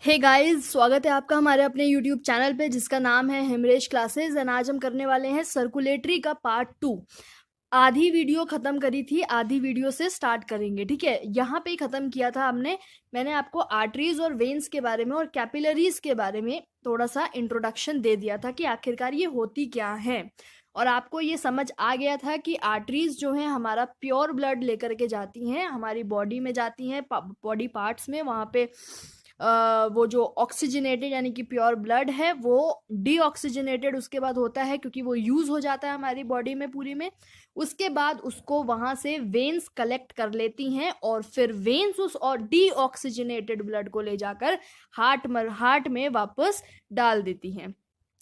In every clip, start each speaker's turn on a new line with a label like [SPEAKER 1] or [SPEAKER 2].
[SPEAKER 1] Hey guys, स्वागत है आपका हमारे अपने यूट्यूब चैनल पे जिसका नाम है हिमरेश क्लासेस। एंड आज हम करने वाले हैं सर्कुलेटरी का पार्ट 2। आधी वीडियो खत्म करी थी, आधी वीडियो से स्टार्ट करेंगे। ठीक है, यहाँ पे ही खत्म किया था हमने। मैंने आपको आर्टरीज और वेन्स के बारे में और कैपिलरीज के बारे में थोड़ा सा इंट्रोडक्शन दे दिया था कि आखिरकार ये होती क्या है, और आपको ये समझ आ गया था कि आर्टरीज जो है हमारा प्योर ब्लड लेकर के जाती हैं, हमारी बॉडी में जाती हैं, बॉडी पार्ट्स में। वहाँ पे वो जो ऑक्सीजनेटेड यानी कि प्योर ब्लड है वो डीऑक्सीजनेटेड उसके बाद होता है, क्योंकि वो यूज हो जाता है हमारी बॉडी में पूरी में। उसके बाद उसको वहां से वेन्स कलेक्ट कर लेती हैं और फिर वेन्स उस और डीऑक्सीजनेटेड ब्लड को ले जाकर हार्ट में वापस डाल देती हैं।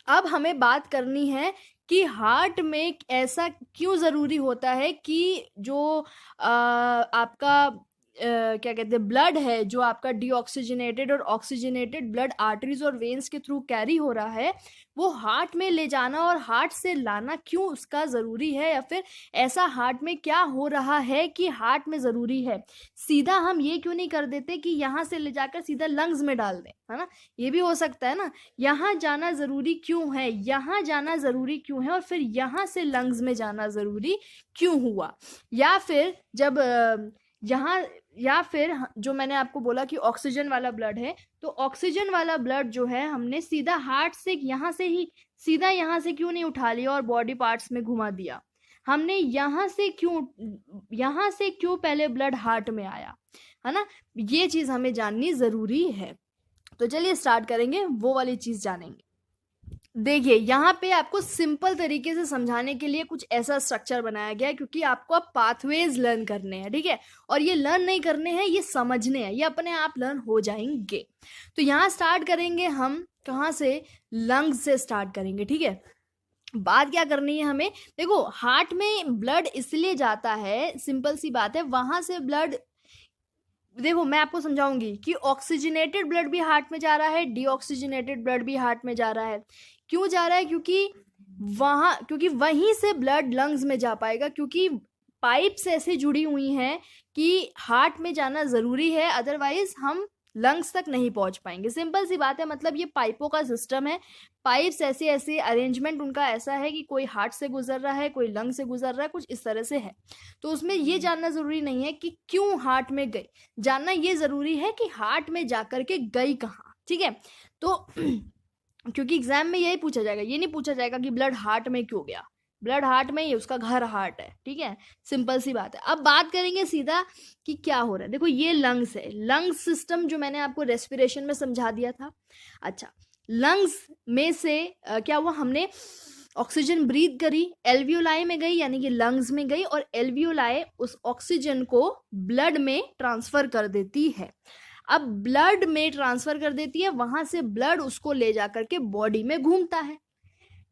[SPEAKER 1] अब हमें बात करनी है कि हार्ट में ऐसा क्यों ज़रूरी होता है कि जो आपका क्या कहते हैं ब्लड है, जो आपका डीऑक्सीजनेटेड और ऑक्सीजनेटेड ब्लड आर्टरीज और वेन्स के थ्रू कैरी हो रहा है, वो हार्ट में ले जाना और हार्ट से लाना क्यों उसका ज़रूरी है, या फिर ऐसा हार्ट में क्या हो रहा है कि हार्ट में ज़रूरी है। सीधा हम ये क्यों नहीं कर देते कि यहाँ से ले जाकर सीधा लंग्स में डाल दें, है ना। ये भी हो सकता है ना। यहाँ जाना ज़रूरी क्यों है, यहाँ जाना ज़रूरी क्यों है, और फिर यहाँ से लंग्स में जाना ज़रूरी क्यों हुआ। या फिर जब यहाँ या फिर जो मैंने आपको बोला कि ऑक्सीजन वाला ब्लड है, तो ऑक्सीजन वाला ब्लड जो है हमने सीधा हार्ट से यहाँ से ही सीधा यहाँ से क्यों नहीं उठा लिया और बॉडी पार्ट्स में घुमा दिया। हमने यहाँ से क्यों पहले ब्लड हार्ट में आया, है ना। ये चीज़ हमें जाननी ज़रूरी है। तो चलिए स्टार्ट करेंगे, वो वाली चीज़ जानेंगे। देखिए, यहाँ पे आपको सिंपल तरीके से समझाने के लिए कुछ ऐसा स्ट्रक्चर बनाया गया है, क्योंकि आपको अब पाथवेज लर्न करने हैं। ठीक है, और ये लर्न नहीं करने हैं, ये समझने हैं, ये अपने आप लर्न हो जाएंगे। तो यहाँ स्टार्ट करेंगे हम कहाँ से, लंग्स से स्टार्ट करेंगे। ठीक है, बात क्या करनी है हमें। देखो, हार्ट में ब्लड इसलिए जाता है, सिंपल सी बात है, वहां से ब्लड, देखो मैं आपको समझाऊंगी कि ऑक्सीजनेटेड ब्लड भी हार्ट में जा रहा है, डीऑक्सीजनेटेड ब्लड भी हार्ट में जा रहा है। क्यों जा रहा है? क्योंकि वहीं से ब्लड लंग्स में जा पाएगा, क्योंकि पाइप्स ऐसे जुड़ी हुई हैं कि हार्ट में जाना ज़रूरी है, अदरवाइज हम लंग्स तक नहीं पहुंच पाएंगे। सिंपल सी बात है, मतलब ये पाइपों का सिस्टम है। पाइप्स ऐसे ऐसे अरेंजमेंट उनका ऐसा है कि कोई हार्ट से गुजर रहा है, कोई लंग से गुजर रहा है, कुछ इस तरह से है। तो उसमें ये जानना ज़रूरी नहीं है कि क्यों हार्ट में गई, जानना ये ज़रूरी है कि हार्ट में जाकर के गई कहाँ। ठीक है, तो क्योंकि एग्जाम में यही पूछा जाएगा, ये नहीं पूछा जाएगा कि ब्लड हार्ट में क्यों गया। ब्लड हार्ट में ही, उसका घर हार्ट है। ठीक है, सिंपल सी बात है। अब बात करेंगे सीधा कि क्या हो रहा है। देखो, ये लंग्स है, लंग्स सिस्टम जो मैंने आपको रेस्पिरेशन में समझा दिया था। अच्छा, लंग्स में से क्या हुआ, हमने ऑक्सीजन ब्रीथ करी, एल्वियोलाई में गई यानी कि लंग्स में गई, और एल्वियोलाई उस ऑक्सीजन को ब्लड में ट्रांसफर कर देती है। अब ब्लड में ट्रांसफर कर देती है, वहां से ब्लड उसको ले जाकर के बॉडी में घूमता है।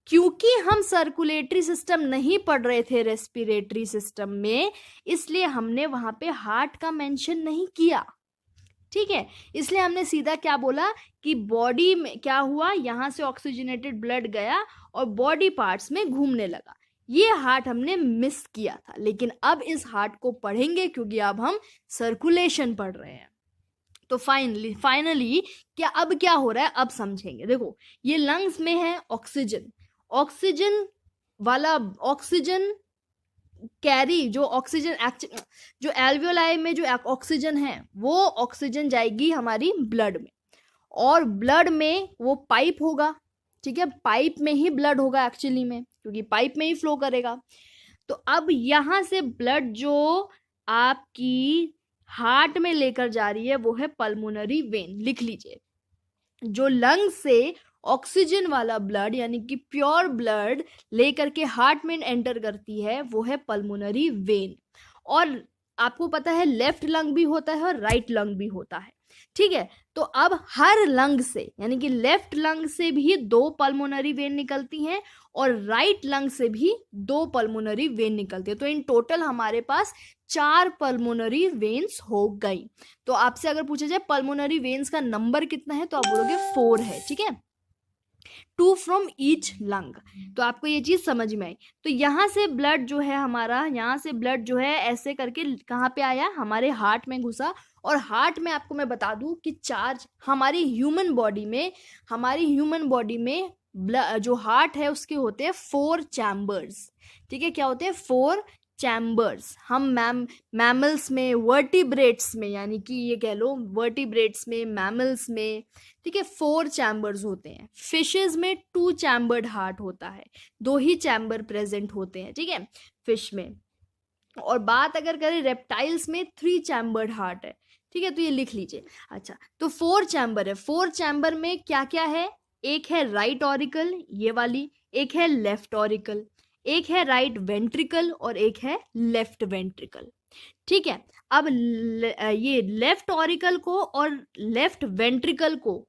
[SPEAKER 1] क्योंकि हम सर्कुलेटरी सिस्टम नहीं पढ़ रहे थे रेस्पिरेटरी सिस्टम में, इसलिए हमने वहां पे हार्ट का मेंशन नहीं किया। ठीक है, इसलिए हमने सीधा क्या बोला कि बॉडी में क्या हुआ, यहां से ऑक्सीजनेटेड ब्लड गया और बॉडी पार्ट्स में घूमने लगा। ये हार्ट हमने मिस किया था, लेकिन अब इस हार्ट को पढ़ेंगे क्योंकि अब हम सर्कुलेशन पढ़ रहे हैं। तो फाइनली अब क्या हो रहा है, अब समझेंगे। देखो, ये लंग्स में है ऑक्सीजन कैरी, जो एल्वियोलाई में जो ऑक्सीजन है, वो ऑक्सीजन जाएगी हमारी ब्लड में, और ब्लड में वो पाइप होगा। ठीक है, पाइप में ही ब्लड होगा एक्चुअली में, क्योंकि पाइप में ही फ्लो करेगा। तो अब यहां से ब्लड जो आपकी हार्ट में लेकर जा रही है वो है पल्मोनरी वेन। लिख लीजिए, जो लंग से ऑक्सीजन वाला ब्लड यानी कि प्योर ब्लड लेकर के हार्ट में एंटर करती है वो है पल्मोनरी वेन। और आपको पता है लेफ्ट लंग भी होता है और राइट लंग भी होता है। ठीक है, तो अब हर लंग से यानी कि लेफ्ट लंग से भी 2 पल्मोनरी वेन निकलती हैं और राइट लंग से भी 2 पल्मोनरी वेन निकलती है। तो इन टोटल हमारे पास 4 पल्मोनरी वेन्स हो गई। तो आपसे अगर पूछा जाए पल्मोनरी वेन्स का नंबर कितना है, तो आप बोलोगे 4 है। ठीक है, 2 फ्रॉम ईच लंग। तो आपको ये चीज समझ में आई। तो यहाँ से ब्लड जो है हमारा, यहाँ से ब्लड जो है ऐसे करके कहाँ पे आया, हमारे हार्ट में घुसा। और हार्ट में आपको मैं बता दूं कि चार्ज हमारी ह्यूमन बॉडी में जो हार्ट है उसके होते हैं 4 चैम्बर्स। ठीक है, क्या होते हैं? 4 चैम्बर्स। हम मैमल्स में, वर्टिब्रेट्स में, यानी कि ये कह लो वर्टिब्रेट्स में, मैमल्स में, ठीक है, 4 चैम्बर्स होते हैं। फिशेस में 2 चैम्बर्ड हार्ट होता है, 2 ही चैम्बर प्रेजेंट होते हैं, ठीक है, फिश में। और बात अगर करें रेप्टाइल्स में 3 चैम्बर्ड हार्ट है, ठीक है, तो ये लिख लीजिए। अच्छा, तो 4 चैम्बर है। 4 चैम्बर में क्या क्या है? एक है राइट ऑरिकल, ये वाली, एक है लेफ्ट ऑरिकल, एक है राइट वेंट्रिकल और एक है लेफ्ट वेंट्रिकल। ठीक है, अब ये लेफ्ट ऑरिकल को और लेफ्ट वेंट्रिकल को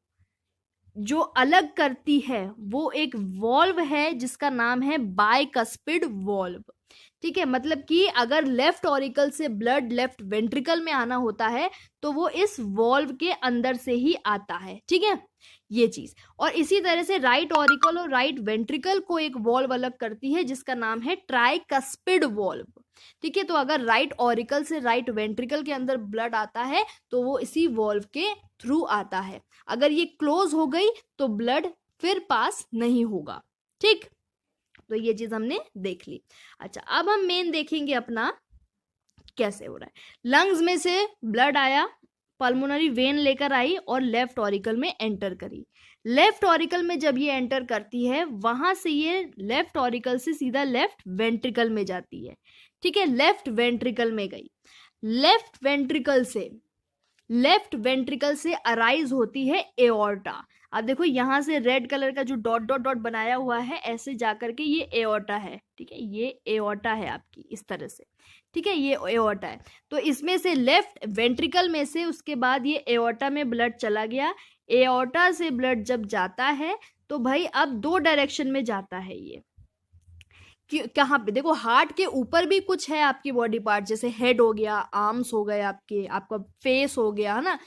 [SPEAKER 1] जो अलग करती है वो एक वॉल्व है जिसका नाम है बाइकस्पिड वॉल्व। ठीक है, मतलब कि अगर लेफ्ट ऑरिकल से ब्लड लेफ्ट वेंट्रिकल में आना होता है तो वो इस वॉल्व के अंदर से ही आता है। ठीक है, ये चीज। और इसी तरह से राइट ऑरिकल और राइट वेंट्रिकल को एक वॉल्व अलग करती है जिसका नाम है ट्राइकस्पिड वॉल्व। ठीक है, तो अगर राइट ऑरिकल से राइट वेंट्रिकल के अंदर ब्लड आता है तो वो इसी वॉल्व के थ्रू आता है। अगर ये क्लोज हो गई तो ब्लड फिर पास नहीं होगा। ठीक, तो ये चीज हमने देख ली। अच्छा, अब हम मेन देखेंगे अपना कैसे हो रहा है। लंग्स में से ब्लड आया, पल्मोनरी वेन लेकर आई और लेफ्ट ऑरिकल में एंटर करी। लेफ्ट ऑरिकल में जब ये एंटर करती है वहां से ये लेफ्ट ऑरिकल से सीधा लेफ्ट वेंट्रिकल में जाती है। ठीक है, लेफ्ट वेंट्रिकल में गई। लेफ्ट वेंट्रिकल से अराइज होती है एओर्टा। अब देखो यहां से रेड कलर का जो डॉट डॉट डॉट बनाया हुआ है ऐसे जाकर के ये एओर्टा है। ठीक है, ये एओर्टा है आपकी, इस तरह से। ठीक है, ये एओर्टा है। तो इसमें से लेफ्ट वेंट्रिकल में से उसके बाद ये एओर्टा में ब्लड चला गया। एओर्टा से ब्लड जब जाता है तो भाई अब 2 डायरेक्शन में जाता है ये। कहाँ पे? देखो हार्ट के ऊपर भी कुछ है आपकी बॉडी पार्ट, जैसे हेड हो गया, आर्म्स हो गए आपके, आपका फेस हो गया, है ना।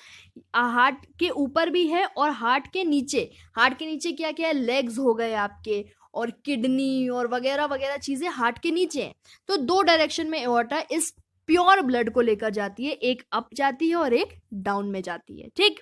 [SPEAKER 1] हार्ट के ऊपर भी है और हार्ट के नीचे क्या क्या है? लेग्स हो गए आपके, और किडनी और वगैरह वगैरह चीजें हार्ट के नीचे हैं। तो 2 डायरेक्शन में एओर्टा इस प्योर ब्लड को लेकर जाती है, एक अप जाती है और एक डाउन में जाती है। ठीक,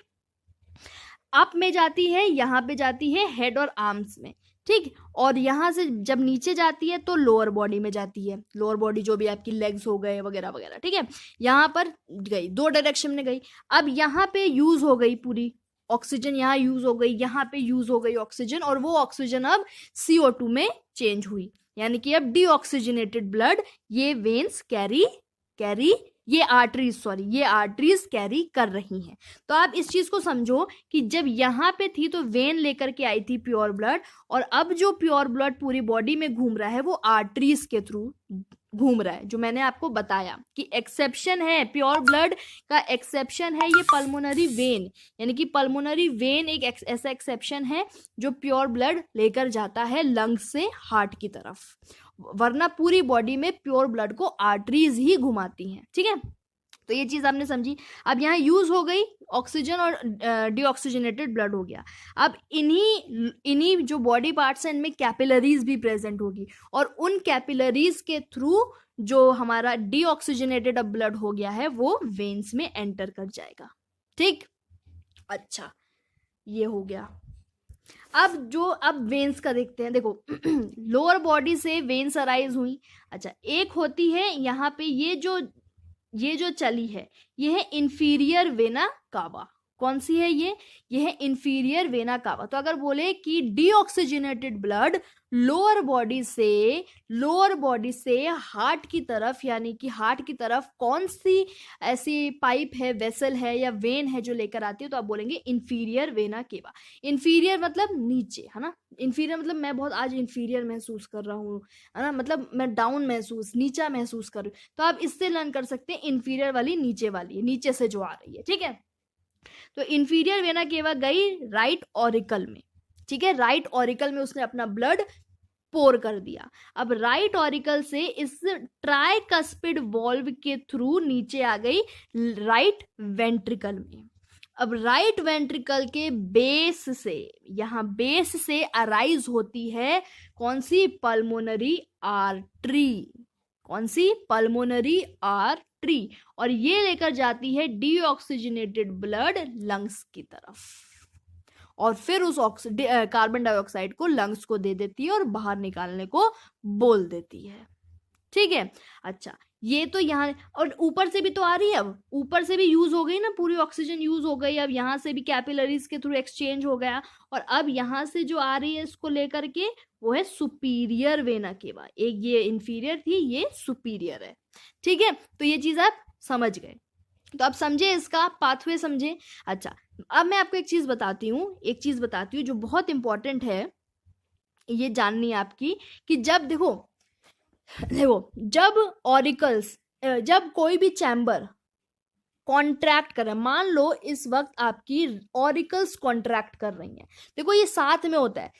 [SPEAKER 1] अप में जाती है, यहाँ पे जाती है हेड और आर्म्स में। ठीक, और यहां से जब नीचे जाती है तो लोअर बॉडी में जाती है, लोअर बॉडी जो भी आपकी लेग्स हो गए वगैरह वगैरह। ठीक है, यहां पर गई, 2 डायरेक्शन में गई। अब यहाँ पे यूज हो गई पूरी ऑक्सीजन, यहाँ यूज हो गई, यहाँ पे यूज हो गई ऑक्सीजन, और वो ऑक्सीजन अब CO2 में चेंज हुई, यानी कि अब डीऑक्सीजनेटेड ब्लड ये वेन्स कैरी ये आर्टरीज कैरी कर रही हैं। तो आप इस चीज को समझो कि जब यहाँ पे थी तो वेन लेकर के आई थी प्योर ब्लड, और अब जो प्योर ब्लड पूरी बॉडी में घूम रहा है वो आर्टरीज के थ्रू घूम रहा है। जो मैंने आपको बताया कि एक्सेप्शन है, प्योर ब्लड का एक्सेप्शन है ये पल्मोनरी वेन, यानी कि पल्मोनरी वेन एक ऐसा एक्सेप्शन है जो प्योर ब्लड लेकर जाता है लंग्स से हार्ट की तरफ, वरना पूरी बॉडी में प्योर ब्लड को आर्टरीज ही घुमाती हैं। ठीक है, तो ये चीज आपने समझी। अब यहाँ यूज हो गई ऑक्सीजन और डीऑक्सीजनेटेड ब्लड हो गया। अब इन्हीं जो बॉडी पार्ट्स हैं इनमें कैपिलरीज भी प्रेजेंट होगी, और उन कैपिलरीज के थ्रू जो हमारा डीऑक्सीजनेटेड अब ब्लड हो गया है वो वेन्स में एंटर कर जाएगा। ठीक, अच्छा, ये हो गया। अब वेन्स का देखते हैं। देखो लोअर बॉडी से वेन्स अराइज हुई। अच्छा, एक होती है यहाँ पे ये जो चली है ये है इंफीरियर वेना कावा। कौन सी है ये है इंफीरियर वेना कावा। तो अगर बोले कि डीऑक्सीजनेटेड ब्लड लोअर बॉडी से हार्ट की तरफ, यानी कि हार्ट की तरफ कौन सी ऐसी पाइप है, वेसल है या वेन है जो लेकर आती है, तो आप बोलेंगे इंफीरियर वेना केवा। इंफीरियर मतलब नीचे, है ना। इंफीरियर मतलब मैं बहुत आज इंफीरियर महसूस कर रहा हूँ, है ना, मतलब मैं डाउन नीचा महसूस कर रही हूँ। तो आप इससे लर्न कर सकते हैं इंफीरियर वाली नीचे वाली है, नीचे से जो आ रही है। ठीक है, तो इंफीरियर वेना केवा गई राइट ऑरिकल में। ठीक है, राइट ऑरिकल में उसने अपना ब्लड पोर कर दिया। अब राइट ऑरिकल से इस ट्राइकस्पिड वॉल्व के थ्रू नीचे आ गई राइट वेंट्रिकल में। अब राइट वेंट्रिकल के बेस से, यहाँ बेस से अराइज होती है कौन सी? Pulmonary artery. कौन सी? Pulmonary artery. और ये लेकर जाती है डीऑक्सीजनेटेड ब्लड लंग्स की तरफ, और फिर उस कार्बन डाइऑक्साइड को लंग्स को दे देती है और बाहर निकालने को बोल देती है। ठीक है, अच्छा ये तो यहाँ, और ऊपर से भी तो आ रही है, अब ऊपर से भी यूज हो गई ना, पूरी ऑक्सीजन यूज हो गई, अब यहाँ से भी कैपिलरीज के थ्रू एक्सचेंज हो गया, और अब यहाँ से जो आ रही है इसको लेकर के वो है सुपीरियर वेना केवा। एक ये इंफीरियर थी, ये सुपीरियर है। ठीक है, तो ये चीज आप समझ गए, तो अब समझे इसका पाथवे, समझे। अच्छा अब मैं आपको एक चीज बताती हूँ जो बहुत इंपॉर्टेंट है ये जाननी है आपकी, कि जब देखो जब ऑरिकल्स, जब कोई भी चैम्बर कॉन्ट्रैक्ट कर रहा है, मान लो इस वक्त आपकी ऑरिकल्स कॉन्ट्रैक्ट कर रही हैं, देखो ये साथ में होता है,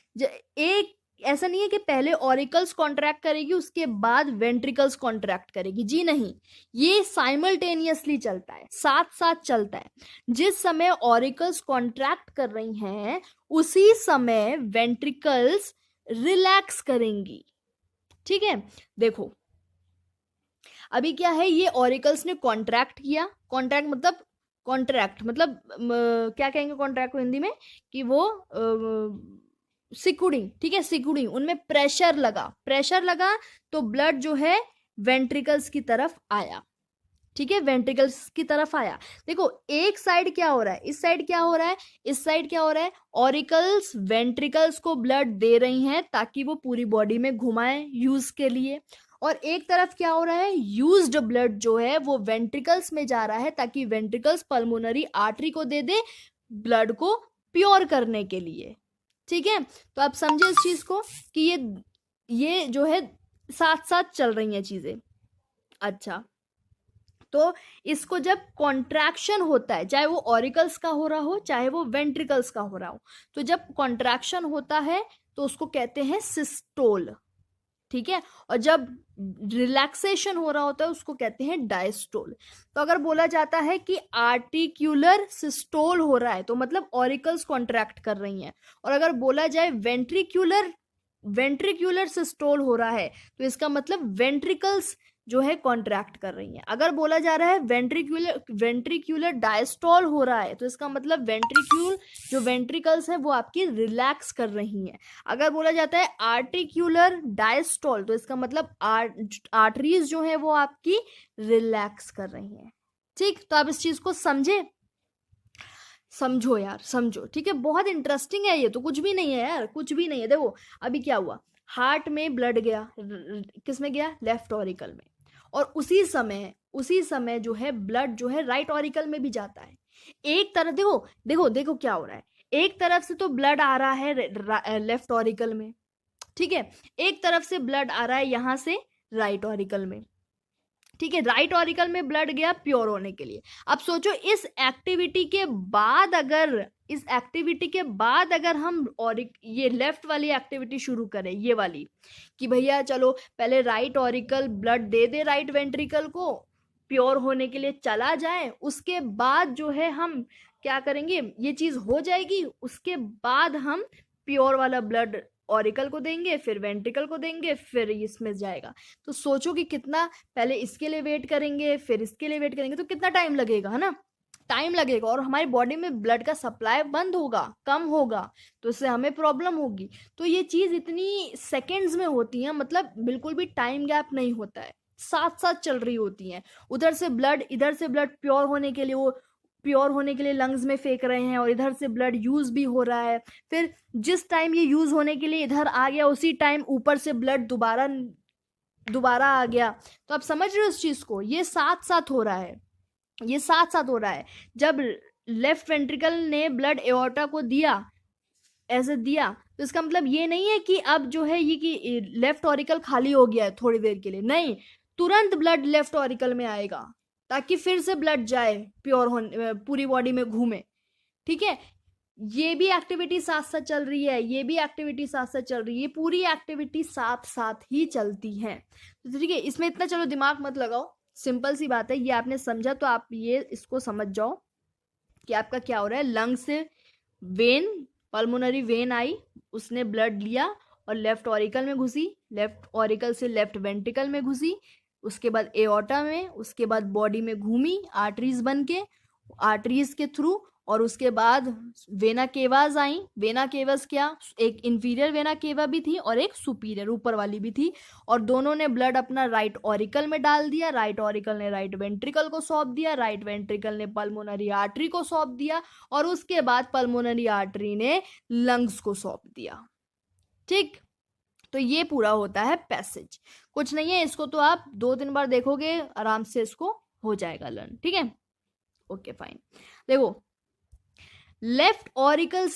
[SPEAKER 1] एक ऐसा नहीं है कि पहले ऑरिकल्स कॉन्ट्रैक्ट करेगी उसके बाद वेंट्रिकल्स कॉन्ट्रैक्ट करेगी, जी नहीं, ये साइमल्टेनियसली चलता है, साथ साथ चलता है। जिस समय ऑरिकल्स कॉन्ट्रैक्ट कर रही हैं उसी समय वेंट्रिकल्स रिलैक्स करेंगी। ठीक है, देखो अभी क्या है, ये ऑरिकल्स ने कॉन्ट्रैक्ट किया, कॉन्ट्रैक्ट मतलब क्या कहेंगे कॉन्ट्रैक्ट को हिंदी में, कि वो सिकुड़िंग, ठीक है, सिकुड़िंग, उनमें प्रेशर लगा तो ब्लड जो है वेंट्रिकल्स की तरफ आया। ठीक है, वेंट्रिकल्स की तरफ आया। देखो एक साइड क्या हो रहा है, इस साइड क्या हो रहा है, इस साइड क्या हो रहा है, ऑरिकल्स वेंट्रिकल्स को ब्लड दे रही हैं ताकि वो पूरी बॉडी में घुमाएं यूज के लिए, और एक तरफ क्या हो रहा है, यूज्ड ब्लड जो है वो वेंट्रिकल्स में जा रहा है ताकि वेंट्रिकल्स पल्मोनरी आर्टरी को दे दे ब्लड को प्योर करने के लिए। ठीक है, तो आप समझे इस चीज को कि ये जो है साथ साथ चल रही हैं चीजें। अच्छा, तो इसको जब कॉन्ट्रैक्शन होता है, चाहे वो ऑरिकल्स का हो रहा हो चाहे वो वेंट्रिकल्स का हो रहा हो, तो जब कॉन्ट्रैक्शन होता है तो उसको कहते हैं सिस्टोल। ठीक है, और जब रिलैक्सेशन हो रहा होता है उसको कहते हैं डायस्टोल। तो अगर बोला जाता है कि आर्टिक्यूलर सिस्टोल हो रहा है तो मतलब ऑरिकल्स कॉन्ट्रैक्ट कर रही हैं, और अगर बोला जाए वेंट्रिक्यूलर सिस्टोल हो रहा है तो इसका मतलब वेंट्रिकल्स जो है कॉन्ट्रैक्ट कर रही हैं। अगर बोला जा रहा है वेंट्रिक्यूलर डायस्टोल हो रहा है तो इसका मतलब जो वेंट्रिकल्स है वो आपकी रिलैक्स कर रही हैं। अगर बोला जाता है आर्टिक्यूलर डायस्टोल तो इसका मतलब आर्टरीज जो है वो आपकी रिलैक्स कर रही हैं। ठीक, तो आप इस चीज को समझो यार, समझो। ठीक है, बहुत इंटरेस्टिंग है ये, तो कुछ भी नहीं है यार, कुछ भी नहीं है। देखो अभी क्या हुआ, हार्ट में ब्लड गया, किस में गया, लेफ्ट ऑरिकल में, और उसी समय जो है ब्लड जो है राइट ऑरिकल में भी जाता है। एक तरफ देखो क्या हो रहा है, एक तरफ से तो ब्लड आ रहा है लेफ्ट ऑरिकल में, ठीक है, एक तरफ से ब्लड आ रहा है यहां से राइट ऑरिकल में। ठीक है, राइट ऑरिकल में ब्लड गया प्योर होने के लिए। अब सोचो इस एक्टिविटी के बाद अगर हम और ये लेफ्ट वाली एक्टिविटी शुरू करें, ये वाली, कि भैया चलो पहले राइट ऑरिकल ब्लड दे दे राइट वेंट्रिकल को प्योर होने के लिए चला जाए, उसके बाद जो है हम क्या करेंगे, ये चीज हो जाएगी, उसके बाद हम प्योर वाला ब्लड ऑरिकल को देंगे, फिर वेंट्रिकल को देंगे, फिर इसमें जाएगा। तो सोचो कि कितना, पहले इसके लिए वेट करेंगे फिर इसके लिए वेट करेंगे, तो कितना टाइम लगेगा, है ना, टाइम लगेगा, और हमारी बॉडी में ब्लड का सप्लाई बंद होगा, कम होगा, तो इससे हमें प्रॉब्लम होगी। तो ये चीज इतनी सेकेंड्स में होती है, मतलब बिल्कुल भी टाइम गैप नहीं होता है, साथ साथ चल रही होती हैं। इधर से ब्लड प्योर होने के लिए लंग्स में फेंक रहे हैं, और इधर से ब्लड यूज भी हो रहा है, फिर जिस टाइम ये यूज होने के लिए इधर आ गया उसी टाइम ऊपर से ब्लड दोबारा आ गया। तो आप समझ रहे हो इस चीज को, ये साथ साथ हो रहा है। जब लेफ्ट वेंट्रिकल ने ब्लड एओर्टा को दिया, तो इसका मतलब ये नहीं है कि अब जो है ये कि लेफ्ट ऑरिकल खाली हो गया है थोड़ी देर के लिए, नहीं, तुरंत ब्लड लेफ्ट ऑरिकल में आएगा ताकि फिर से ब्लड जाए प्योर होने, पूरी बॉडी में घूमे। ठीक है, ये भी एक्टिविटी साथ साथ चल रही है, ये भी एक्टिविटी साथ साथ चल रही है, पूरी एक्टिविटी साथ साथ ही चलती है। तो ठीक है, इसमें इतना चलो दिमाग मत लगाओ, सिंपल सी बात है, ये आपने समझा तो आप ये इसको समझ जाओ कि आपका क्या हो रहा है, लंग से वेन, पल्मोनरी वेन आई, उसने ब्लड लिया और लेफ्ट ऑरिकल में घुसी, लेफ्ट ऑरिकल से लेफ्ट वेंट्रिकल में घुसी, उसके बाद एओर्टा में, उसके बाद बॉडी में घूमी आर्टरीज बन के, आर्टरीज के थ्रू, और उसके बाद वेना केवाज आई। वेना केवास क्या, एक इंफीरियर वेना केवा भी थी और एक सुपीरियर ऊपर वाली भी थी, और दोनों ने ब्लड अपना राइट ऑरिकल में डाल दिया, राइट ऑरिकल ने राइट वेंट्रिकल को सौंप दिया, राइट वेंट्रिकल ने पल्मोनरी आर्टरी को सौंप दिया, और उसके बाद पल्मोनरी आर्टरी ने लंग्स को सौंप दिया। ठीक, तो ये पूरा होता है पैसेज, कुछ नहीं है, इसको तो आप 2-3 बार देखोगे आराम से इसको हो जाएगा लर्न। ठीक है, ओके फाइन। देखो, लेफ्ट ऑरिकल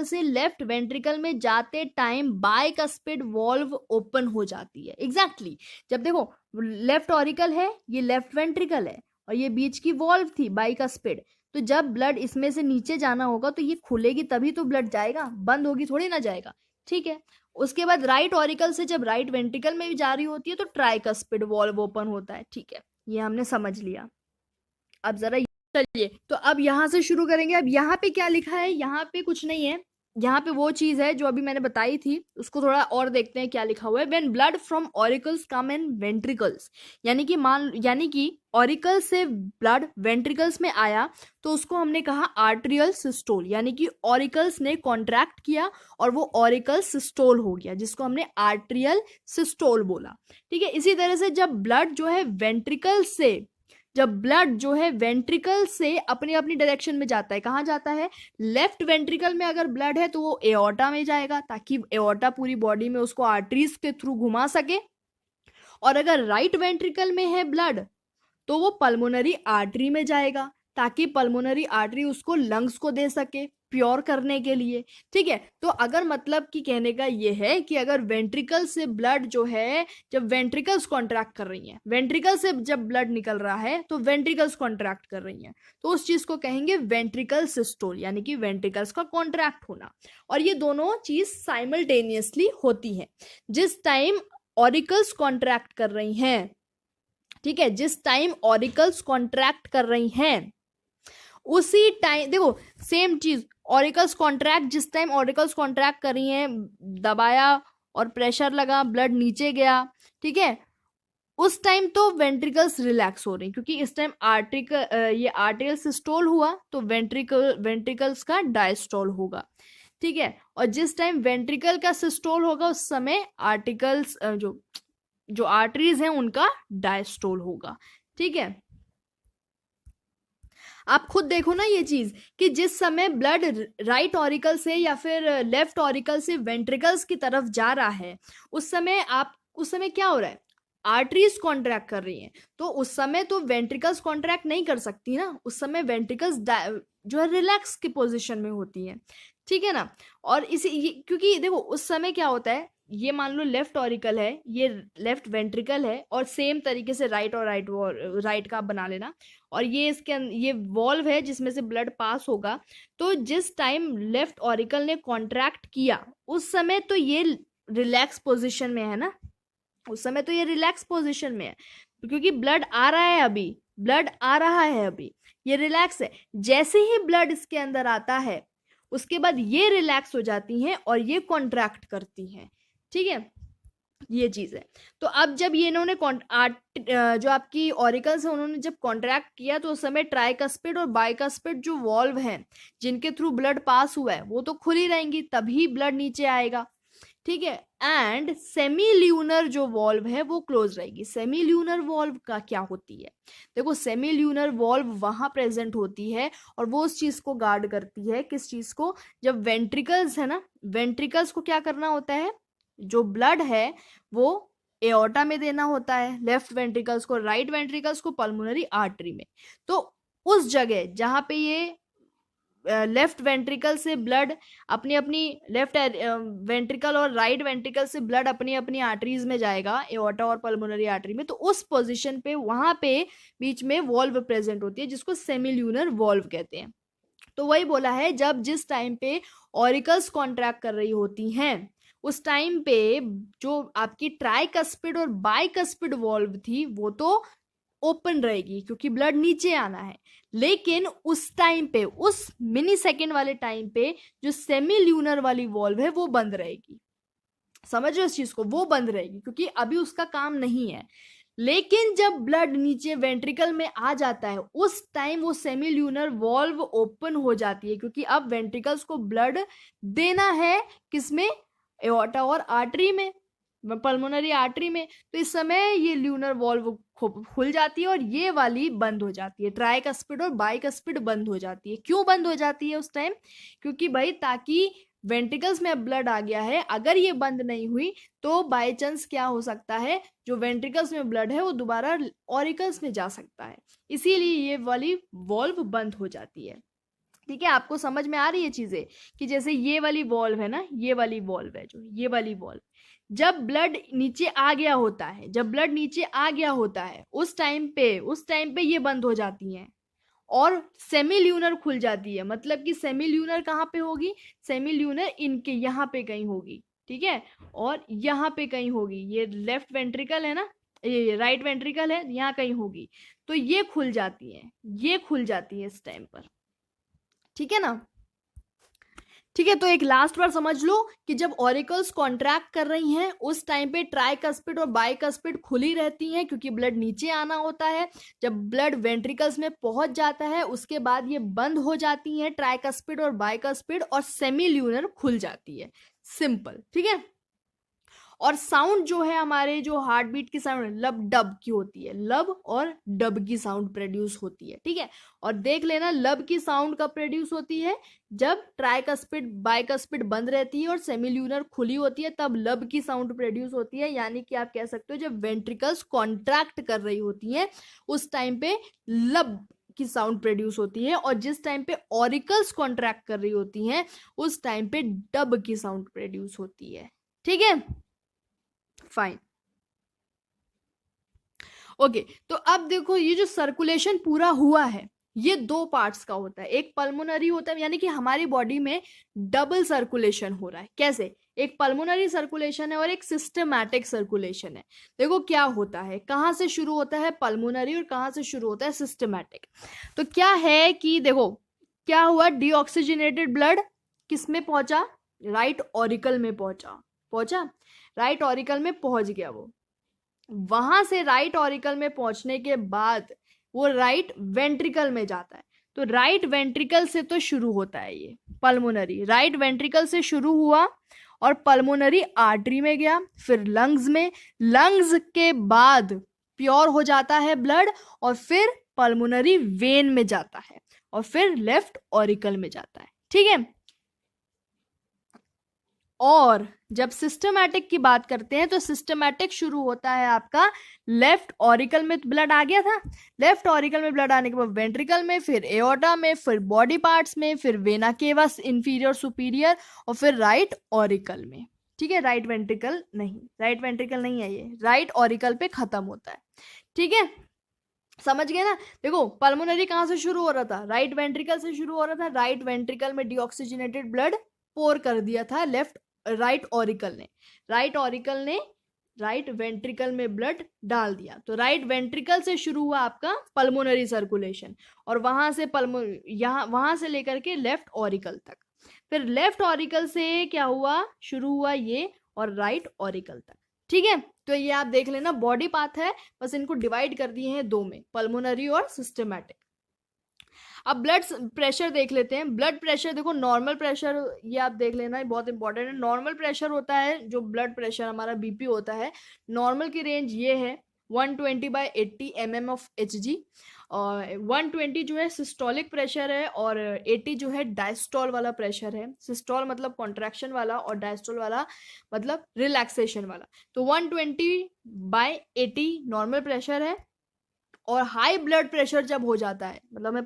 [SPEAKER 1] से लेफ्ट वेंट्रिकल में जाते टाइम बाइकस्पिड वॉल्व ओपन हो जाती है। एग्जैक्टली जब देखो लेफ्ट ऑरिकल है, ये लेफ्ट वेंट्रिकल है, और ये बीच की वॉल्व थी बाइकस्पिड, तो जब ब्लड इसमें से नीचे जाना होगा तो ये खुलेगी तभी तो ब्लड जाएगा, बंद होगी थोड़ी ना जाएगा। ठीक है, उसके बाद राइट ऑरिकल से जब राइट वेंट्रिकल में भी जा रही होती है तो ट्राइकस्पिड वॉल्व ओपन होता है। ठीक है, ये हमने समझ लिया। अब जरा चलिए, तो अब यहां से शुरू करेंगे। अब यहाँ पे क्या लिखा है, यहाँ पे कुछ नहीं है, यहाँ पे वो चीज है जो अभी मैंने बताई थी, उसको थोड़ा और देखते हैं क्या लिखा हुआ है। When blood from auricles come in ventricles, यानी कि ऑरिकल से ब्लड वेंट्रिकल्स में आया तो उसको हमने कहा आर्ट्रियल सिस्टोल, यानी कि ऑरिकल्स ने कॉन्ट्रैक्ट किया और वो ऑरिकल सिस्टोल हो गया, जिसको हमने आर्ट्रियल सिस्टोल बोला। ठीक है, इसी तरह से जब ब्लड जो है वेंट्रिकल से अपनी अपनी डायरेक्शन में जाता है, कहाँ जाता है, लेफ्ट वेंट्रिकल में अगर ब्लड है तो वो एओर्टा में जाएगा, ताकि एओर्टा पूरी बॉडी में उसको आर्टरीज के थ्रू घुमा सके, और अगर राइट वेंट्रिकल में है ब्लड तो वो पल्मोनरी आर्टरी में जाएगा, ताकि पल्मोनरी आर्टरी उसको लंग्स को दे सके प्योर करने के लिए। ठीक है, तो अगर मतलब कि कहने का ये है कि अगर वेंट्रिकल से ब्लड जो है, जब वेंट्रिकल्स कॉन्ट्रैक्ट कर रही हैं, वेंट्रिकल से जब ब्लड निकल रहा है तो वेंट्रिकल्स कॉन्ट्रैक्ट कर रही हैं, तो उस चीज को कहेंगे वेंट्रिकल सिस्टोल, यानी कि वेंट्रिकल्स का कॉन्ट्रैक्ट होना। और ये दोनों चीज साइमल्टेनियसली होती है। जिस टाइम ऑरिकल्स कॉन्ट्रैक्ट कर रही हैं, ठीक है, जिस टाइम ऑरिकल्स कॉन्ट्रैक्ट कर रही हैं उसी टाइम देखो सेम चीज, ऑरिकल्स कॉन्ट्रैक्ट, जिस टाइम ऑरिकल्स कॉन्ट्रैक्ट कर रही हैं, दबाया और प्रेशर लगा, ब्लड नीचे गया, ठीक है, उस टाइम तो वेंट्रिकल्स रिलैक्स हो रही, क्योंकि इस टाइम ये आर्टेरियल सिस्टोल हुआ तो वेंट्रिकल्स का डायस्टोल होगा। ठीक है, और जिस टाइम वेंट्रिकल का सिस्टोल होगा उस समय आर्टिकल्स जो आर्टरीज हैं उनका डायस्टोल होगा। ठीक है, आप खुद देखो ना ये चीज कि जिस समय ब्लड राइट ऑरिकल से या फिर लेफ्ट ऑरिकल से वेंट्रिकल्स की तरफ जा रहा है, उस समय क्या हो रहा है, आर्टरीज कॉन्ट्रैक्ट कर रही हैं, तो उस समय तो वेंट्रिकल्स कॉन्ट्रैक्ट नहीं कर सकती ना, उस समय वेंट्रिकल्स जो है रिलैक्स की पोजीशन में होती हैं। ठीक है ना, और क्योंकि देखो उस समय क्या होता है, ये मान लो लेफ्ट ऑरिकल है, ये लेफ्ट वेंट्रिकल है, और सेम तरीके से राइट और राइट का बना लेना, और ये वॉल्व है जिसमें से ब्लड पास होगा, तो जिस टाइम लेफ्ट ऑरिकल ने कॉन्ट्रैक्ट किया उस समय तो ये रिलैक्स पोजीशन में है ना, उस समय तो ये रिलैक्स पोजीशन में है, क्योंकि ब्लड आ रहा है अभी, ये रिलैक्स है। जैसे ही ब्लड इसके अंदर आता है उसके बाद ये रिलैक्स हो जाती हैं और ये कॉन्ट्रैक्ट करती हैं। ठीक है, ये चीज है। तो अब जब ये इन्होंने जो आपकी ऑरिकल्स है उन्होंने जब कॉन्ट्रैक्ट किया तो उस समय ट्राइकस्पिड और बाइकस्पिड जो वॉल्व हैं जिनके थ्रू ब्लड पास हुआ है वो तो खुली रहेंगी, तभी ब्लड नीचे आएगा। ठीक है, एंड सेमी ल्यूनर जो वॉल्व है वो क्लोज रहेगी। सेमी ल्यूनर वॉल्व का क्या होती है, देखो सेमी ल्यूनर वॉल्व वहां प्रेजेंट होती है और वो उस चीज को गार्ड करती है, किस चीज को, जब वेंट्रिकल्स है ना, वेंट्रिकल्स को क्या करना होता है, जो ब्लड है वो एओर्टा में देना होता है, लेफ्ट वेंट्रिकल्स को, राइट वेंट्रिकल्स को पल्मोनरी आर्टरी में। तो उस जगह जहां पे ये लेफ्ट वेंट्रिकल से ब्लड अपनी अपनी लेफ्ट वेंट्रिकल और राइट वेंट्रिकल से ब्लड अपनी अपनी आर्टरीज में जाएगा, एओर्टा और पल्मोनरी आर्टरी में, तो उस पोजीशन पे वहां पे बीच में वॉल्व प्रेजेंट होती है जिसको सेमील्यूनर वॉल्व कहते हैं। तो वही बोला है, जब जिस टाइम पे ऑरिकल्स कॉन्ट्रैक्ट कर रही होती हैं उस टाइम पे जो आपकी ट्राइकस्पिड और बाइकस्पिड वॉल्व थी वो तो ओपन रहेगी क्योंकि ब्लड नीचे आना है, लेकिन उस टाइम पे, उस मिनी सेकेंड वाले टाइम पे जो सेमी ल्यूनर वाली वॉल्व है वो बंद रहेगी। समझ रहे हो इस चीज को, वो बंद रहेगी क्योंकि अभी उसका काम नहीं है। लेकिन जब ब्लड नीचे वेंट्रिकल में आ जाता है उस टाइम वो सेमी ल्यूनर वॉल्व ओपन हो जाती है, क्योंकि अब वेंट्रिकल्स को ब्लड देना है किसमें, एओर्टा और आर्टरी में, पल्मोनरी आर्टरी में। तो इस समय ये ल्यूनर वॉल्व खुल जाती है और ये वाली बंद हो जाती है, ट्राइकस्पिड और बाइकस्पिड बंद हो जाती है। क्यों बंद हो जाती है उस टाइम, क्योंकि भाई ताकि वेंट्रिकल्स में अब ब्लड आ गया है, अगर ये बंद नहीं हुई तो बाय चांस क्या हो सकता है, जो वेंट्रिकल्स में ब्लड है वो दोबारा ऑरिकल्स में जा सकता है, इसीलिए ये वाली वॉल्व बंद हो जाती है। ठीक है, आपको समझ में आ रही है चीजें, कि जैसे ये वाली वॉल्व है ना, ये वाली वॉल्व है, जो ये वाली वॉल्व, जब ब्लड नीचे आ गया होता है, जब ब्लड नीचे आ गया होता है उस टाइम पे ये बंद हो जाती हैं और सेमी ल्यूनर खुल जाती है। मतलब कि सेमी ल्यूनर कहाँ पे होगी, सेमी ल्यूनर इनके यहाँ पे कहीं होगी, ठीक है, और यहाँ पे कहीं होगी, ये लेफ्ट वेंट्रिकल है ना, ये राइट वेंट्रिकल है, यहाँ कहीं होगी। तो ये खुल जाती है, ये खुल जाती है इस टाइम पर, ठीक है ना। ठीक है, तो एक लास्ट बार समझ लो कि जब ऑरिकल्स कॉन्ट्रैक्ट कर रही हैं उस टाइम पे ट्राइकस्पिड और बाइकस्पिड खुली रहती हैं, क्योंकि ब्लड नीचे आना होता है। जब ब्लड वेंट्रिकल्स में पहुंच जाता है उसके बाद ये बंद हो जाती हैं, ट्राइकस्पिड और बाइकस्पिड, और सेमी ल्यूनर खुल जाती है। सिंपल, ठीक है। और साउंड जो है हमारे, जो हार्ट बीट की साउंड लब डब की होती है, लब और डब की साउंड प्रोड्यूस होती है, ठीक है। और देख लेना, लब की साउंड कब प्रोड्यूस होती है, जब ट्राइकस्पिड बाइकस्पिड बंद रहती है और सेमील्यूनर खुली होती है, तब लब की साउंड प्रोड्यूस होती है। यानी कि आप कह सकते हो जब वेंट्रिकल्स कॉन्ट्रैक्ट कर रही होती हैं उस टाइम पे लब की साउंड प्रोड्यूस होती है, और जिस टाइम पे ऑरिकल्स कॉन्ट्रैक्ट कर रही होती हैं उस टाइम पे डब की साउंड प्रोड्यूस होती है, ठीक है, फाइन। ओके, तो अब देखो ये जो सर्कुलेशन पूरा हुआ है ये दो पार्ट्स का होता है, एक पल्मोनरी होता है, यानी कि हमारी बॉडी में डबल सर्कुलेशन हो रहा है। कैसे, एक पल्मोनरी सर्कुलेशन है और एक सिस्टमैटिक सर्कुलेशन है। देखो क्या होता है, कहाँ से शुरू होता है पल्मोनरी और कहाँ से शुरू होता है सिस्टमैटिक। तो क्या है कि देखो क्या हुआ, डीऑक्सीजनेटेड ब्लड किस में पहुंचा, राइट ऑरिकल में पहुंचा राइट ऑरिकल में पहुंच गया। वो वहां से राइट ऑरिकल में पहुंचने के बाद वो राइट वेंट्रिकल में जाता है। तो राइट वेंट्रिकल से तो शुरू होता है ये पल्मोनरी, राइट वेंट्रिकल से शुरू हुआ और पल्मोनरी आर्टरी में गया, फिर लंग्स में, लंग्स के बाद प्योर हो जाता है ब्लड और फिर पल्मोनरी वेन में जाता है और फिर लेफ्ट ऑरिकल में जाता है, ठीक है। और जब सिस्टमैटिक की बात करते हैं तो सिस्टमैटिक शुरू होता है आपका लेफ्ट ऑरिकल में, ब्लड आ गया था, लेफ्ट ऑरिकल में ब्लड आने के बाद वेंट्रिकल में, फिर एओर्टा में, फिर बॉडी पार्ट्स में, फिर वेना केवा इंफीरियर सुपीरियर और फिर राइट ऑरिकल में, ठीक है। राइट वेंट्रिकल नहीं है, ये राइट ऑरिकल पे खत्म होता है, ठीक है। समझ गए ना। देखो पल्मोनरी कहाँ से शुरू हो रहा था, राइट वेंट्रिकल से शुरू हो रहा था, राइट वेंट्रिकल में डीऑक्सीजनेटेड ब्लड पोर कर दिया था राइट ऑरिकल ने राइट वेंट्रिकल में ब्लड डाल दिया। तो राइट वेंट्रिकल से शुरू हुआ आपका पल्मोनरी सर्कुलेशन और वहां से लेकर के लेफ्ट ऑरिकल तक, फिर लेफ्ट ऑरिकल से क्या हुआ, शुरू हुआ ये और राइट ऑरिकल तक, ठीक है। तो ये आप देख लेना बॉडी पार्ट है, बस इनको डिवाइड कर दिए हैं दो में, पल्मोनरी और सिस्टमैटिक। अब ब्लड प्रेशर देख लेते हैं। ब्लड प्रेशर देखो, नॉर्मल प्रेशर ये आप देख लेना, बहुत इंपॉर्टेंट है। नॉर्मल प्रेशर होता है जो ब्लड प्रेशर हमारा बीपी होता है, नॉर्मल की रेंज ये है 120/80 mm of Hg। और 120 जो है सिस्टोलिक प्रेशर है और 80 जो है डायस्टोल वाला प्रेशर है। सिस्टोल मतलब कॉन्ट्रैक्शन वाला और डायस्टोल वाला मतलब रिलैक्सेशन वाला। तो 120/80 नॉर्मल प्रेशर है। और हाई ब्लड प्रेशर जब हो जाता है, मतलब मैं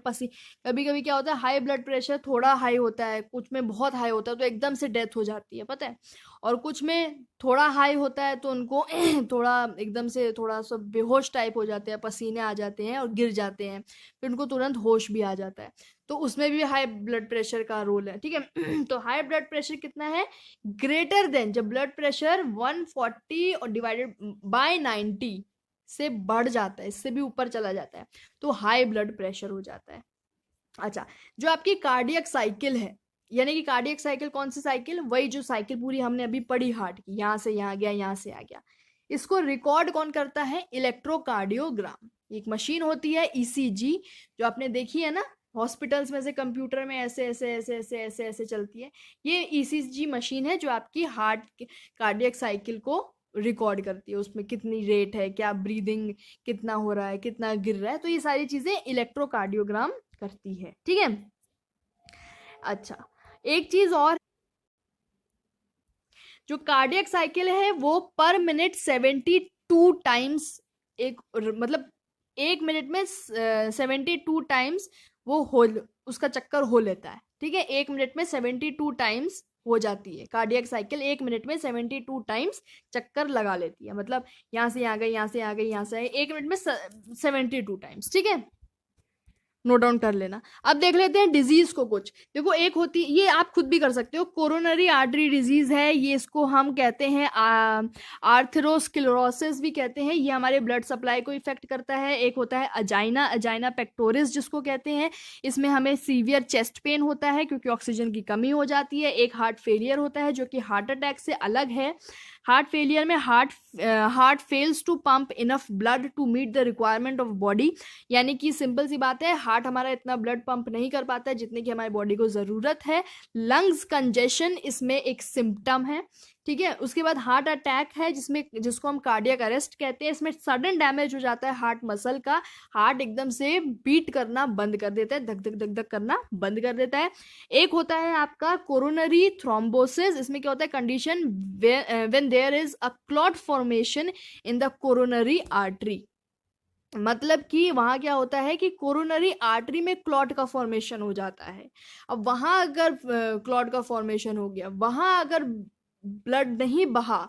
[SPEAKER 1] कभी कभी क्या होता है, हाई ब्लड प्रेशर थोड़ा हाई होता है, कुछ में बहुत हाई होता है तो एकदम से डेथ हो जाती है, पता है। और कुछ में थोड़ा हाई होता है तो उनको थोड़ा एकदम से थोड़ा सा बेहोश टाइप हो जाते हैं, पसीने आ जाते हैं और गिर जाते हैं, फिर उनको तुरंत होश भी आ जाता है। तो उसमें भी हाई ब्लड प्रेशर का रोल है, ठीक है। तो हाई ब्लड प्रेशर कितना है, ग्रेटर देन, जब ब्लड प्रेशर 140 और डिवाइडेड बाय 90 से बढ़ जाता है, इससे भी ऊपर चला जाता है तो हाई ब्लड प्रेशर हो जाता है, अच्छा, जो आपकी कार्डियक साइकिल है, यानी कि कार्डियक साइकिल कौन सी साइकिल, वही जो साइकिल पूरी हमने अभी पढ़ी हार्ट की, यहाँ से यहाँ गया, यहाँ से आ गया, इसको रिकॉर्ड कौन करता है, इलेक्ट्रोकार्डियोग्राम। एक मशीन होती है ईसीजी, जो आपने देखी है ना हॉस्पिटल्स में से, कंप्यूटर में ऐसे ऐसे ऐसे ऐसे ऐसे ऐसे चलती है, ये ईसीजी मशीन है जो आपकी हार्ट कार्डियक साइकिल को रिकॉर्ड करती है, उसमें कितनी रेट है, क्या ब्रीदिंग कितना हो रहा है, कितना गिर रहा है, तो ये सारी चीजें इलेक्ट्रोकार्डियोग्राम करती है, ठीक है। अच्छा, एक चीज और, जो कार्डियक साइकिल है वो पर मिनट 72 टाइम्स, एक मतलब 1 मिनट में 72 टाइम्स वो हो, उसका चक्कर हो लेता है, ठीक है। 1 मिनट में 72 टाइम्स हो जाती है कार्डियक साइकिल, 1 मिनट में 72 टाइम्स चक्कर लगा लेती है, मतलब यहाँ से यहाँ गई, यहाँ से यहाँ गई, यहाँ से 1 मिनट में 72 टाइम्स, ठीक है। नोट डाउन कर लेना। अब देख लेते हैं डिजीज को कुछ। देखो एक होती, ये आप खुद भी कर सकते हो, कोरोनरी आर्टरी डिजीज है ये, इसको हम कहते हैं आर्थरोस्क्लेरोसिस भी कहते हैं, ये हमारे ब्लड सप्लाई को इफेक्ट करता है। एक होता है अजाइना, अजाइना पेक्टोरिस जिसको कहते हैं, इसमें हमें सीवियर चेस्ट पेन होता है क्योंकि ऑक्सीजन की कमी हो जाती है। एक हार्ट फेलियर होता है जो कि हार्ट अटैक से अलग है। हार्ट फेलियर में heart fails to pump enough blood to meet the requirement of body, यानी कि सिंपल सी बात है, हार्ट हमारा इतना ब्लड पंप नहीं कर पाता है जितने की हमारी बॉडी को ज़रूरत है। लंग्स कंजेशन इसमें एक सिम्टम है, ठीक है। उसके बाद हार्ट अटैक है जिसको हम कार्डियक अरेस्ट कहते हैं, इसमें सडन डैमेज हो जाता है हार्ट मसल का, हार्ट एकदम से बीट करना बंद कर देता है, धक धक धक धक करना बंद कर देता है। एक होता है आपका कोरोनरी थ्रोम्बोसिस, इसमें क्या होता है, condition when there is a clot formation in the coronary artery, मतलब कि वहां क्या होता है कि कोरोनरी आर्टरी में क्लॉट का फॉर्मेशन हो जाता है। अब वहां अगर क्लॉट का फॉर्मेशन हो गया, वहां अगर ब्लड नहीं बहा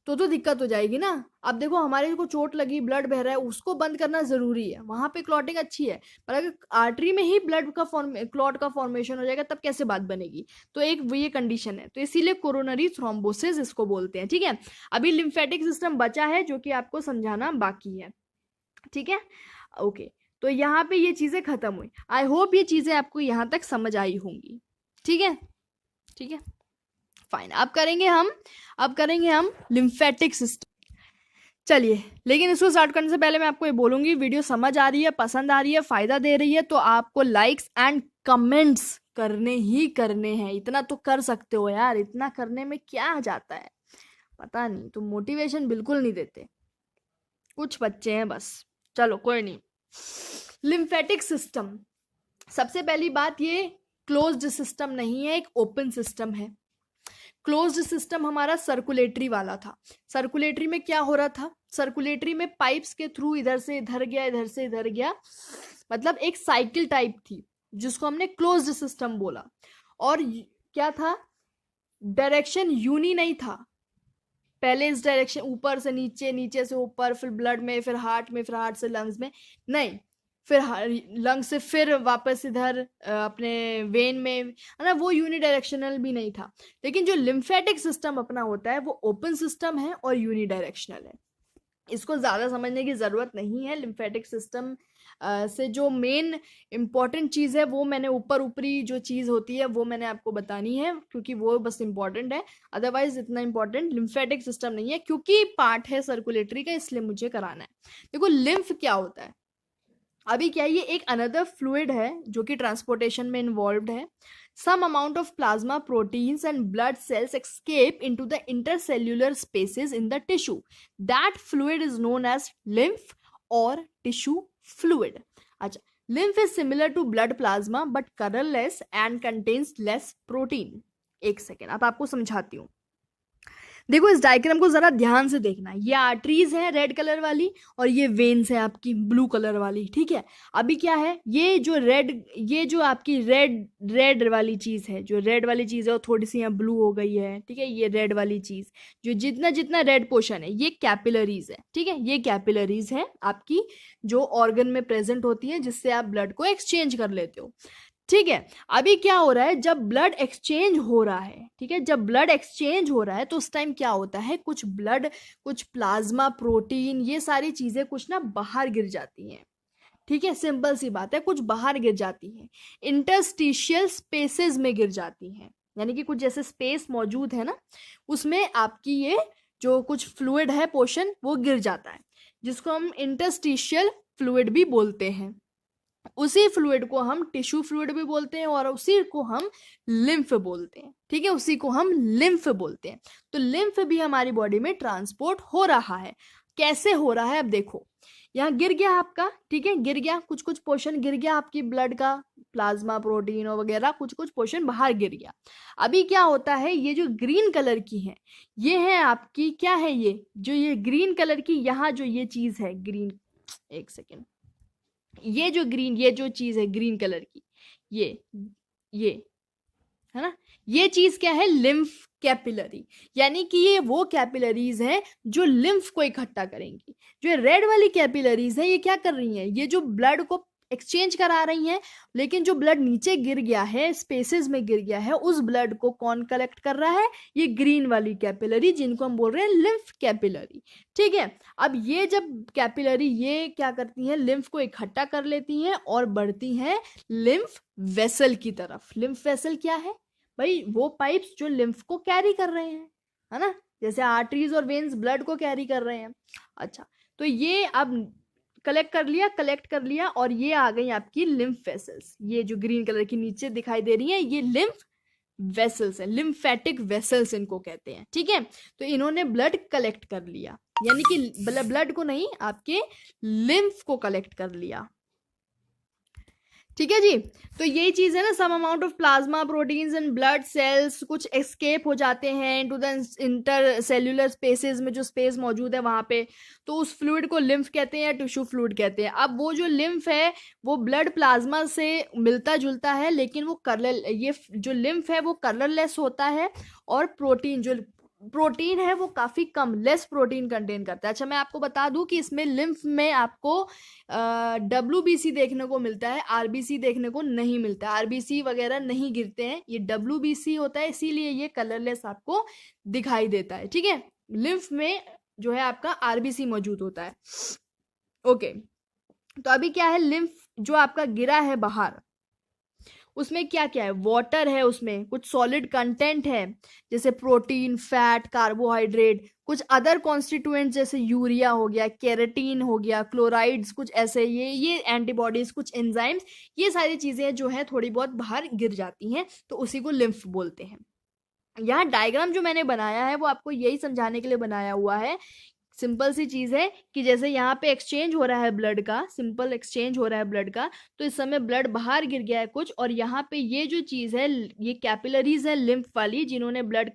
[SPEAKER 1] तो दिक्कत हो जाएगी ना। अब देखो हमारे को चोट लगी, ब्लड बह रहा है, उसको बंद करना जरूरी है, वहां पे क्लॉटिंग अच्छी है, पर अगर आर्टरी में ही क्लॉट का फॉर्मेशन हो जाएगा तब कैसे बात बनेगी। तो एक ये कंडीशन है, तो इसीलिए कोरोनरी थ्रोम्बोसिस इसको बोलते हैं, ठीक है। अभी लिम्फेटिक सिस्टम बचा है जो कि आपको समझाना बाकी है, ठीक है। ओके, तो यहाँ पे ये चीजें खत्म हुई। आई होप ये चीजें आपको यहाँ तक समझ आई होंगी, ठीक है, ठीक है, फाइन। अब करेंगे हम लिम्फेटिक सिस्टम। चलिए, लेकिन इसको स्टार्ट करने से पहले मैं आपको ये बोलूंगी, वीडियो समझ आ रही है, पसंद आ रही है, फायदा दे रही है, तो आपको लाइक्स एंड कमेंट्स करने ही करने हैं। इतना तो कर सकते हो यार, इतना करने में क्या आ जाता है, पता नहीं, तो मोटिवेशन बिल्कुल नहीं देते कुछ बच्चे हैं बस। चलो कोई नहीं। लिम्फेटिक सिस्टम, सबसे पहली बात, ये क्लोज्ड सिस्टम नहीं है, एक ओपन सिस्टम है। क्लोज्ड सिस्टम हमारा सर्कुलेटरी वाला था। सर्कुलेटरी में क्या हो रहा था, सर्कुलेटरी में पाइप्स के थ्रू इधर से इधर गया, इधर से इधर गया, मतलब एक साइकिल टाइप थी जिसको हमने क्लोज्ड सिस्टम बोला। और क्या था, डायरेक्शन यूनी नहीं था, पहले इस डायरेक्शन ऊपर से नीचे, नीचे से ऊपर, फिर ब्लड में, फिर हार्ट में, फिर हार्ट से लंग्स में, नहीं, फिर लंग्स से फिर वापस इधर अपने वेन में, है ना, वो यूनिडायरेक्शनल भी नहीं था। लेकिन जो लिम्फेटिक सिस्टम अपना होता है वो ओपन सिस्टम है और यूनिडायरेक्शनल है। इसको ज़्यादा समझने की ज़रूरत नहीं है। लिम्फेटिक सिस्टम से जो मेन इम्पॉर्टेंट चीज़ है वो मैंने ऊपरी जो चीज़ होती है वो मैंने आपको बतानी है, क्योंकि वो बस इम्पॉर्टेंट है, अदरवाइज इतना इम्पॉर्टेंट लिम्फेटिक सिस्टम नहीं है, क्योंकि पार्ट है सर्कुलेटरी का, इसलिए मुझे कराना है। देखो लिम्फ क्या होता है, अभी क्या, ये एक अनदर फ्लूइड है जो कि ट्रांसपोर्टेशन में इन्वॉल्व है। Some amount of plasma proteins and blood cells escape into the intercellular spaces in the tissue. That fluid is known as lymph or tissue fluid. अच्छा, lymph is similar to blood plasma but colorless and contains less protein. एक second, अब आपको समझाती हूँ। देखो इस diagram को जरा ध्यान से देखना, ये आर्टरीज है रेड कलर वाली और ये वेन्स है आपकी ब्लू कलर वाली, ठीक है। अभी क्या है, ये जो आपकी रेड वाली चीज है, जो रेड वाली चीज है वो थोड़ी सी यहाँ ब्लू हो गई है, ठीक है। ये रेड वाली चीज, जो जितना रेड पोर्शन है, ये कैपिलरीज है, ठीक है। ये कैपिलरीज है आपकी जो ऑर्गन में प्रेजेंट होती है, जिससे आप ब्लड को एक्सचेंज कर लेते हो, ठीक है। अभी क्या हो रहा है, जब ब्लड एक्सचेंज हो रहा है, ठीक है, जब ब्लड एक्सचेंज हो रहा है तो उस टाइम क्या होता है, कुछ प्लाज्मा प्रोटीन, ये सारी चीजें कुछ ना बाहर गिर जाती हैं, ठीक है, सिंपल सी बात है, कुछ बाहर गिर जाती है, इंटरस्टिशियल स्पेसेस में गिर जाती हैं, यानी कि कुछ जैसे स्पेस मौजूद है ना, उसमें आपकी ये जो कुछ फ्लूइड है पोर्शन वो गिर जाता है, जिसको हम इंटरस्टिशियल फ्लूइड भी बोलते हैं। उसी फ्लूइड को हम टिश्यू फ्लूइड भी बोलते हैं और उसी को हम लिम्फ बोलते हैं। ठीक है, उसी को हम लिम्फ बोलते हैं। तो लिम्फ भी हमारी बॉडी में ट्रांसपोर्ट हो रहा है। कैसे हो रहा है, अब देखो, यहाँ गिर गया आपका, ठीक है, गिर गया, कुछ कुछ पोर्शन गिर गया आपकी ब्लड का, प्लाज्मा प्रोटीन वगैरह कुछ कुछ पोर्शन बाहर गिर गया। अभी क्या होता है, ये जो ग्रीन कलर की है, ये है आपकी, क्या है ये जो ये ग्रीन कलर की, यहाँ जो ये चीज है ग्रीन, एक सेकेंड, ये जो चीज है ग्रीन कलर की, ये है ना, ये चीज क्या है, लिम्फ कैपिलरी, यानी कि ये वो कैपिलरीज हैं जो लिम्फ को इकट्ठा करेंगी। जो रेड वाली कैपिलरीज है, ये क्या कर रही हैं, ये जो ब्लड को एक्सचेंज करा रही हैं, लेकिन जो ब्लड नीचे गिर गया है, स्पेसेस में गिर गया है, उस ब्लड को कौन कलेक्ट कर रहा है, ये ग्रीन वाली कैपिलरी, जिनको हम बोल रहे हैं लिम्फ कैपिलरी। ठीक है, अब ये जब कैपिलरी ये क्या करती हैं, लिम्फ को इकट्ठा कर लेती हैं और बढ़ती हैं लिम्फ वेसल की तरफ। लिम्फ वेसल क्या है भाई, वो पाइप्स जो लिम्फ को कैरी कर रहे हैं, है ना, जैसे आर्टरीज और वेन्स ब्लड को कैरी कर रहे हैं। अच्छा, तो ये अब कलेक्ट कर लिया और ये आ गई आपकी लिम्फ वेसल्स। ये जो ग्रीन कलर की नीचे दिखाई दे रही है, ये लिम्फ वेसल्स है, लिम्फेटिक वेसल्स इनको कहते हैं। ठीक है, तो इन्होंने ब्लड कलेक्ट कर लिया, यानी कि ब्लड को नहीं, आपके लिम्फ को कलेक्ट कर लिया। ठीक है जी, तो यही चीज है ना, some amount of plasma proteins and blood cells कुछ एस्केप हो जाते हैं into the intercellular spaces में, जो स्पेस मौजूद है वहां पे, तो उस फ्लूइड को लिम्फ कहते हैं या टिश्यू फ्लूइड कहते हैं। अब वो जो लिम्फ है वो ब्लड प्लाज्मा से मिलता जुलता है, लेकिन वो कलर, ये जो लिम्फ है वो कलरलेस होता है, और प्रोटीन जो प्रोटीन है वो काफी कम, लेस प्रोटीन कंटेन करता है। अच्छा, मैं आपको बता दूं कि इसमें लिम्फ में आपको WBC देखने को मिलता है, RBC देखने को नहीं मिलता है। RBC वगैरह नहीं गिरते हैं, ये WBC होता है, इसीलिए ये कलरलेस आपको दिखाई देता है। ठीक है, लिम्फ में जो है आपका RBC मौजूद होता है। ओके, तो अभी क्या है, लिम्फ जो आपका गिरा है बाहर, उसमें क्या क्या है, वाटर है, उसमें कुछ सॉलिड कंटेंट है, जैसे प्रोटीन, फैट, कार्बोहाइड्रेट, कुछ अदर कॉन्स्टिट्यूएंट जैसे यूरिया हो गया, केराटिन हो गया, क्लोराइड्स, कुछ ऐसे, ये एंटीबॉडीज, कुछ एंजाइम्स, ये सारी चीजें जो है थोड़ी बहुत बाहर गिर जाती हैं, तो उसी को लिम्फ बोलते हैं। यहाँ डायग्राम जो मैंने बनाया है वो आपको यही समझाने के लिए बनाया हुआ है, सिंपल सी चीज है कि जैसे यहाँ पे एक्सचेंज हो रहा है ब्लड का, सिंपल एक्सचेंज हो रहा है ब्लड का, तो इस समय ब्लड बाहर गिर गया है कुछ, और यहाँ पे ये जो चीज है, ये कैपिलरीज है लिम्फ वाली, जिन्होंने ब्लड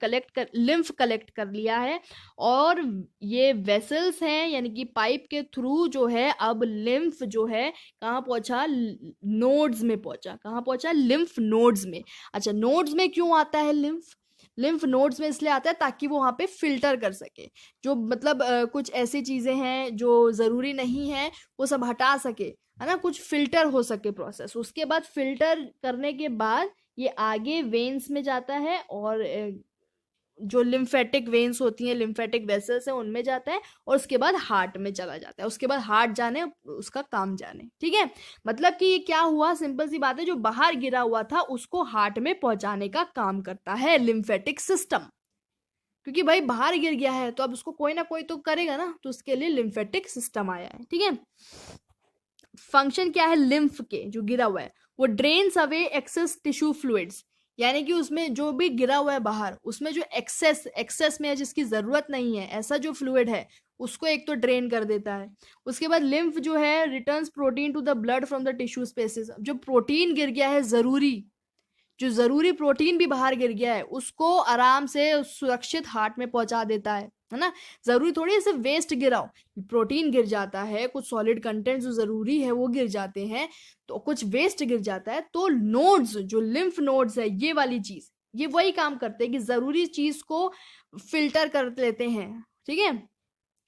[SPEAKER 1] लिम्फ कलेक्ट कर लिया है, और ये वेसल्स हैं, यानी कि पाइप के थ्रू जो है अब लिम्फ जो है कहाँ पहुंचा, नोड्स में पहुंचा। कहाँ पहुंचा, लिम्फ नोड्स में। अच्छा, नोड्स में क्यों आता है लिम्फ, लिम्फ नोड्स में इसलिए आता है ताकि वो वहाँ पे फिल्टर कर सके, जो मतलब कुछ ऐसी चीजें हैं जो जरूरी नहीं है वो सब हटा सके, है ना, कुछ फिल्टर हो सके प्रोसेस। उसके बाद फिल्टर करने के बाद ये आगे वेन्स में जाता है, और जो लिम्फेटिक वेन्स होती हैं, लिम्फेटिक वेसल्स हैं, उनमें जाता है, और उसके बाद हार्ट में चला जाता है। उसके बाद हार्ट जाने, उसका काम जाने। ठीक है, मतलब कि ये क्या हुआ, सिंपल सी बात है, जो बाहर गिरा हुआ था उसको हार्ट में पहुंचाने का काम करता है लिम्फेटिक सिस्टम, क्योंकि भाई बाहर गिर गया है तो अब उसको कोई ना कोई तो करेगा ना, तो उसके लिए लिम्फेटिक सिस्टम आया है। ठीक है, फंक्शन क्या है लिम्फ के, जो गिरा हुआ है वो drains away excess tissue fluids, यानी कि उसमें जो भी गिरा हुआ है बाहर, उसमें जो एक्सेस में है, जिसकी जरूरत नहीं है, ऐसा जो फ्लूइड है उसको एक तो ड्रेन कर देता है। उसके बाद लिम्फ जो है returns protein to the blood from the tissue spaces, जो प्रोटीन गिर गया है, जो जरूरी प्रोटीन भी बाहर गिर गया है, उसको आराम से सुरक्षित हार्ट में पहुंचा देता है ना। जरूरी थोड़ी है सिर्फ वेस्ट गिराओ, प्रोटीन गिर जाता है, कुछ सॉलिड कंटेंट जो जरूरी है वो गिर जाते हैं, तो कुछ वेस्ट गिर जाता है, तो नोड्स, जो लिम्फ नोड्स है, ये वाली चीज, ये वही काम करते हैं कि जरूरी चीज को फिल्टर कर लेते हैं। ठीक है,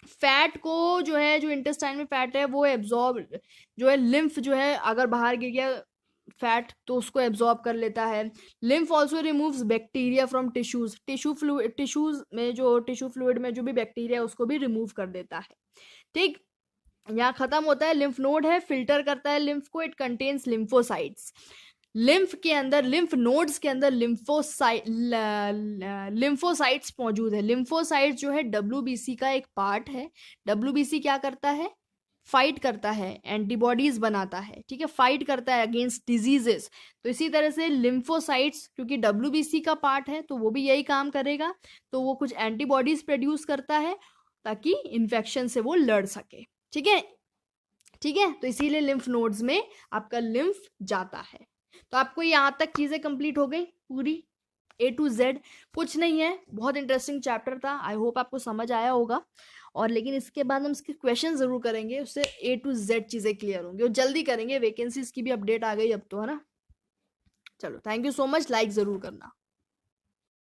[SPEAKER 1] फैट को जो है, जो इंटेस्टाइन में फैट है वो एब्जॉर्ब, जो है लिम्फ जो है अगर बाहर गिर गया फैट तो उसको एब्जॉर्ब कर लेता है। Lymph also removes bacteria from tissues, tissues में जो टिश्यू फ्लूइड में जो भी बैक्टीरिया है उसको भी रिमूव कर देता है। ठीक, यहाँ खत्म होता है, लिम्फ नोड है, फिल्टर करता है लिम्फ को, इट कंटेन्स लिम्फोसाइट्स। लिम्फ के अंदर, लिम्फ नोड्स के अंदर लिम्फोसाइट्स मौजूद है। लिम्फोसाइट्स जो है डब्ल्यूबीसी का एक पार्ट है। डब्ल्यूबीसी क्या करता है? फाइट करता है, एंटीबॉडीज बनाता है, ठीक है, फाइट करता है अगेंस्ट डिजीजेस। तो इसी तरह से लिम्फोसाइट्स, क्योंकि डब्ल्यूबीसी का पार्ट है तो वो भी यही काम करेगा, तो वो कुछ एंटीबॉडीज प्रोड्यूस करता है ताकि इन्फेक्शन से वो लड़ सके, ठीक है, ठीक है। तो इसीलिए लिम्फ नोड्स में आपका लिम्फ जाता है। तो आपको यहाँ तक चीजें कंप्लीट हो गई पूरी A to Z। कुछ नहीं है, बहुत इंटरेस्टिंग चैप्टर था, आई होप आपको समझ आया होगा। और लेकिन इसके बाद हम इसके क्वेश्चन जरूर करेंगे, उससे A to Z चीजें क्लियर होंगी, और जल्दी करेंगे, वैकेंसीज की भी अपडेट आ गई अब तो, है ना। चलो, thank you so much, like जरूर करना।